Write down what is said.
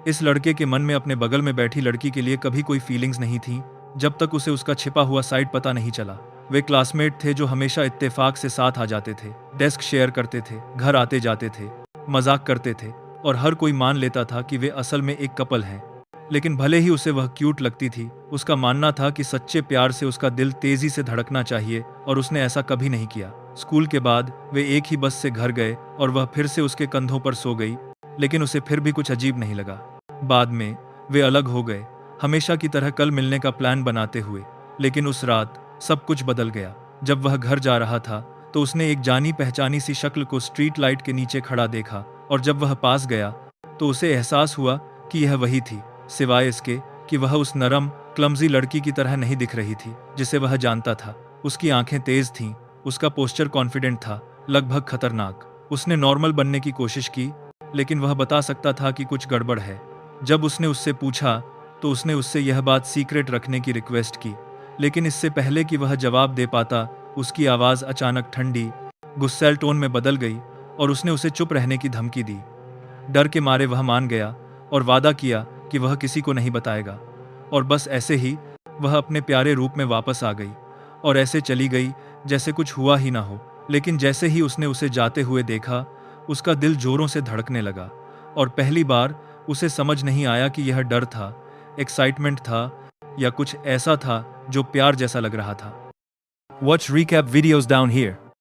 इस लड़के के मन में अपने बगल में बैठी लड़की के लिए कभी कोई फीलिंग्स नहीं थी, जब तक उसे उसका छिपा हुआ साइड पता नहीं चला। वे क्लासमेट थे जो हमेशा इत्तेफाक से साथ आ जाते थे, डेस्क शेयर करते थे, घर आते जाते थे, मजाक करते थे और हर कोई मान लेता था कि वे असल में एक कपल हैं। लेकिन भले ही उसे वह क्यूट लगती थी, उसका मानना था कि सच्चे प्यार से उसका दिल तेजी से धड़कना चाहिए और उसने ऐसा कभी नहीं किया। स्कूल के बाद वे एक ही बस से घर गए और वह फिर से उसके कंधों पर सो गई, लेकिन उसे फिर भी कुछ अजीब नहीं लगा। बाद में वे अलग हो गए, हमेशा की तरह कल मिलने का प्लान बनाते हुए। लेकिन उस रात सब कुछ बदल गया। जब वह घर जा रहा था तो उसने एक जानी पहचानी सी शक्ल को स्ट्रीट लाइट के नीचे खड़ा देखा, और जब वह पास गया तो उसे एहसास हुआ कि यह वही थी, सिवाय इसके कि वह उस नरम क्लमजी लड़की की तरह नहीं दिख रही थी जिसे वह जानता था। उसकी आंखें तेज थीं, उसका पोस्चर कॉन्फिडेंट था, लगभग खतरनाक। उसने नॉर्मल बनने की कोशिश की, लेकिन वह बता सकता था कि कुछ गड़बड़ है। जब उसने उससे पूछा तो उसने उससे यह बात सीक्रेट रखने की रिक्वेस्ट की, लेकिन इससे पहले कि वह जवाब दे पाता, उसकी आवाज़ अचानक ठंडी, गुस्सैल टोन में बदल गई और उसने उसे चुप रहने की धमकी दी। डर के मारे वह मान गया और वादा किया कि वह किसी को नहीं बताएगा। और बस ऐसे ही वह अपने प्यारे रूप में वापस आ गई और ऐसे चली गई जैसे कुछ हुआ ही ना हो। लेकिन जैसे ही उसने उसे जाते हुए देखा, उसका दिल जोरों से धड़कने लगा और पहली बार उसे समझ नहीं आया कि यह डर था, एक्साइटमेंट था या कुछ ऐसा था जो प्यार जैसा लग रहा था। Watch recap videos down here.